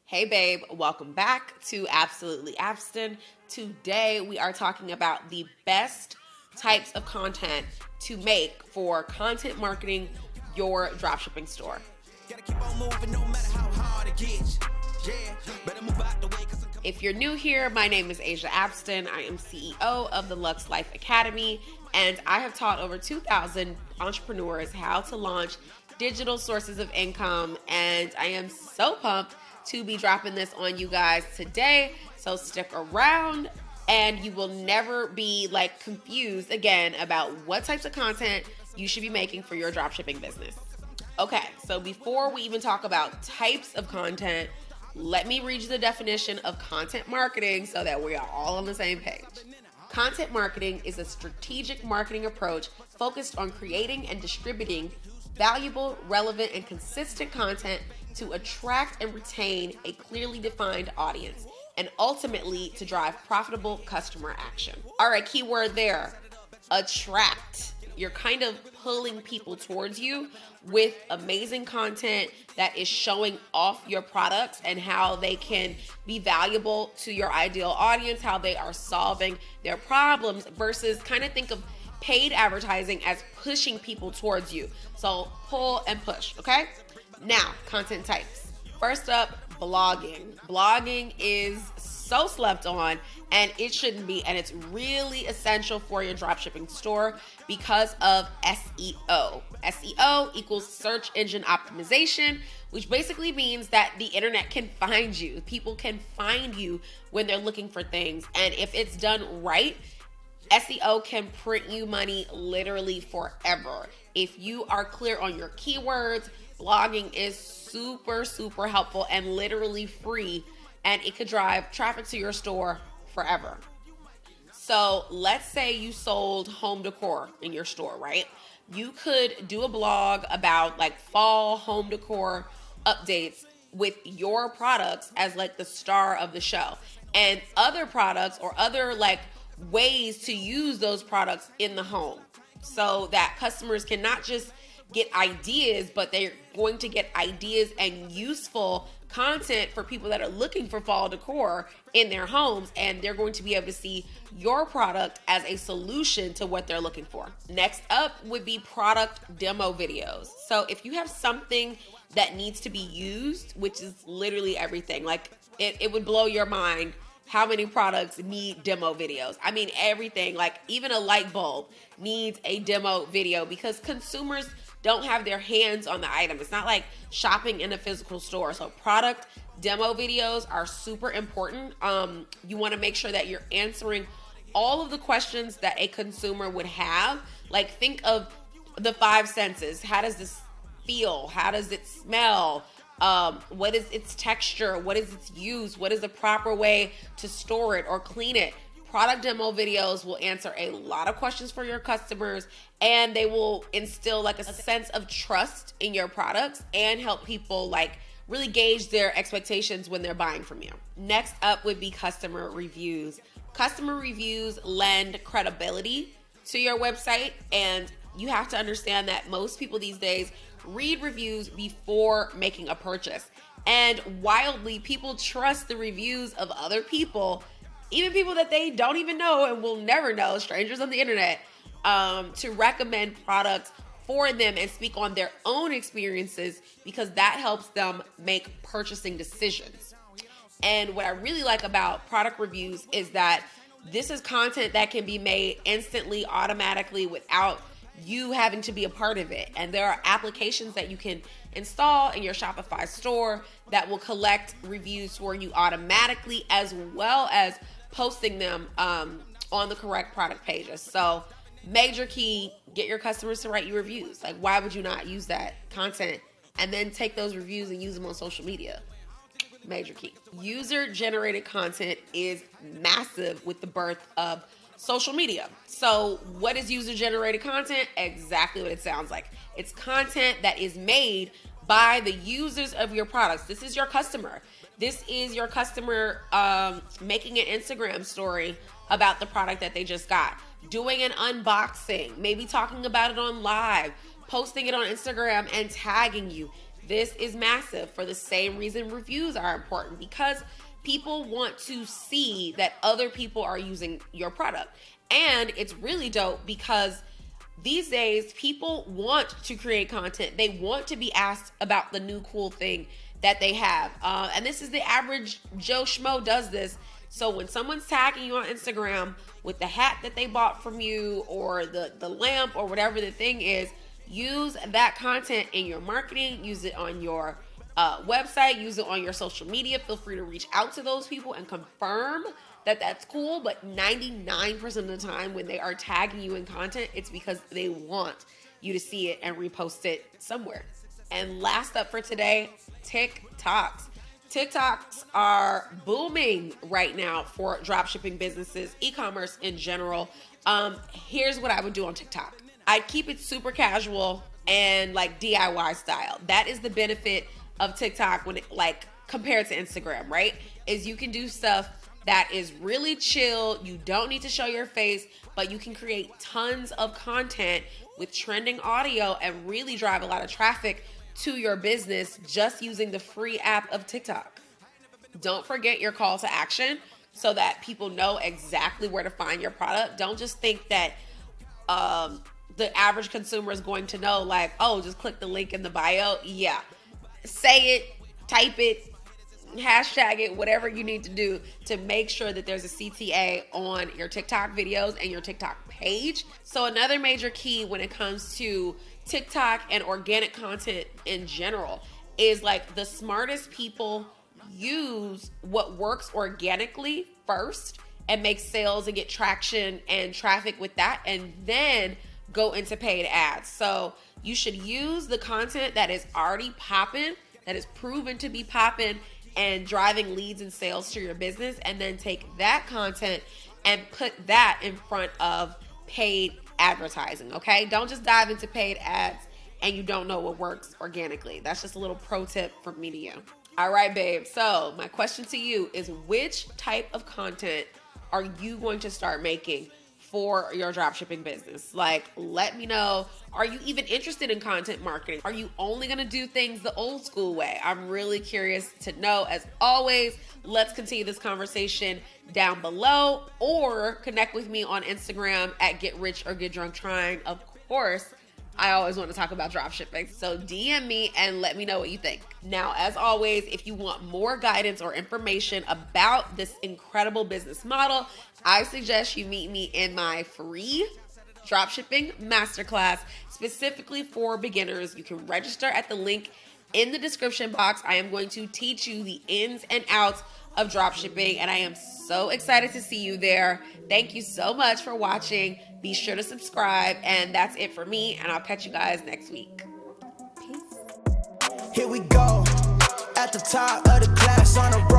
Hey babe, welcome back to Absolutely Abstin. Today we are talking about the best types of content to make for content marketing your dropshipping store. If you're new here, my name is Asia Abstin. I am CEO of the Lux Life Academy, and I have taught over 2,000 entrepreneurs how to launch digital sources of income, and I am so pumped to be dropping this on you guys today. So stick around and you will never be confused again about what types of content you should be making for your dropshipping business. Okay, so before we even talk about types of content, let me read you the definition of content marketing so that we are all on the same page. Content marketing is a strategic marketing approach focused on creating and distributing valuable, relevant, and consistent content to attract and retain a clearly defined audience, and ultimately to drive profitable customer action. All right, keyword there, attract. You're kind of pulling people towards you with amazing content that is showing off your products and how they can be valuable to your ideal audience, how they are solving their problems, versus kind of think of paid advertising as pushing people towards you. So pull and push, okay? Now, content types. First up, blogging. Blogging is so slept on, and it shouldn't be, and it's really essential for your dropshipping store because of SEO. SEO equals search engine optimization, which basically means that the internet can find you. People can find you when they're looking for things, and if it's done right, SEO can print you money literally forever. If you are clear on your keywords, blogging is super, super helpful and literally free, and it could drive traffic to your store forever. So let's say you sold home decor in your store, right? You could do a blog about fall home decor updates with your products as the star of the show, and other products or other ways to use those products in the home, so that customers can not just get ideas, but they're going to get ideas and useful content for people that are looking for fall decor in their homes, and they're going to be able to see your product as a solution to what they're looking for. Next up would be product demo videos. So if you have something that needs to be used, which is literally everything, it would blow your mind how many products need demo videos. I mean, everything, even a light bulb needs a demo video because consumers don't have their hands on the item. It's not like shopping in a physical store. So product demo videos are super important. You want to make sure that you're answering all of the questions that a consumer would have. Think of the 5 senses. How does this feel? How does it smell? What is its texture? What is its use? What is the proper way to store it or clean it? Product demo videos will answer a lot of questions for your customers, and they will instill a sense of trust in your products and help people really gauge their expectations when they're buying from you. Next up would be customer reviews. Customer reviews lend credibility to your website, and you have to understand that most people these days read reviews before making a purchase. And wildly, people trust the reviews of other people, even people that they don't even know and will never know, strangers on the internet, to recommend products for them and speak on their own experiences, because that helps them make purchasing decisions. And what I really like about product reviews is that this is content that can be made instantly, automatically, without you having to be a part of it. And there are applications that you can install in your Shopify store that will collect reviews for you automatically, as well as posting them on the correct product pages. So major key, get your customers to write you reviews. Why would you not use that content and then take those reviews and use them on social media? Major key. User-generated content is massive with the birth of social media. So what is user-generated content? Exactly what it sounds like. It's content that is made by the users of your products. This is your customer. This is your customer making an Instagram story about the product that they just got, doing an unboxing, maybe talking about it on live, posting it on Instagram and tagging you. This is massive for the same reason reviews are important, because people want to see that other people are using your product. And it's really dope because these days people want to create content. They want to be asked about the new cool thing that they have. And this is the average Joe Schmo does this. So when someone's tagging you on Instagram with the hat that they bought from you, or the lamp, or whatever the thing is, use that content in your marketing, use it on your website, use it on your social media. Feel free to reach out to those people and confirm that that's cool. But 99% of the time when they are tagging you in content, it's because they want you to see it and repost it somewhere. And last up for today, TikToks. TikToks are booming right now for dropshipping businesses, e-commerce in general. Here's what I would do on TikTok. I'd keep it super casual and like DIY style. That is the benefit of TikTok when it, like, compared to Instagram, right? Is you can do stuff that is really chill. You don't need to show your face, but you can create tons of content with trending audio and really drive a lot of traffic to your business just using the free app of TikTok. Don't forget your call to action so that people know exactly where to find your product. Don't just think that the average consumer is going to know, like, oh, just click the link in the bio. Yeah. Say it, type it, hashtag it, whatever you need to do to make sure that there's a CTA on your TikTok videos and your TikTok page. So another major key when it comes to TikTok and organic content in general is, like, the smartest people use what works organically first and make sales and get traction and traffic with that, and then go into paid ads. So you should use the content that is already popping, that is proven to be popping and driving leads and sales to your business, and then take that content and put that in front of paid advertising, okay? Don't just dive into paid ads and you don't know what works organically. That's just a little pro tip from me to you. All right, babe. So my question to you is, which type of content are you going to start making for your dropshipping business? Like, let me know. Are you even interested in content marketing? Are you only going to do things the old school way? I'm really curious to know. As always, let's continue this conversation down below, or connect with me on Instagram at Get Rich or Get Drunk Trying. Of course, I always want to talk about dropshipping. So DM me and let me know what you think. Now, as always, if you want more guidance or information about this incredible business model, I suggest you meet me in my free dropshipping masterclass specifically for beginners. You can register at the link in the description box. I am going to teach you the ins and outs of dropshipping, and I am so excited to see you there. Thank you so much for watching. Be sure to subscribe, and that's it for me, and I'll catch you guys next week. Peace. Here we go, at the top of the class on the road.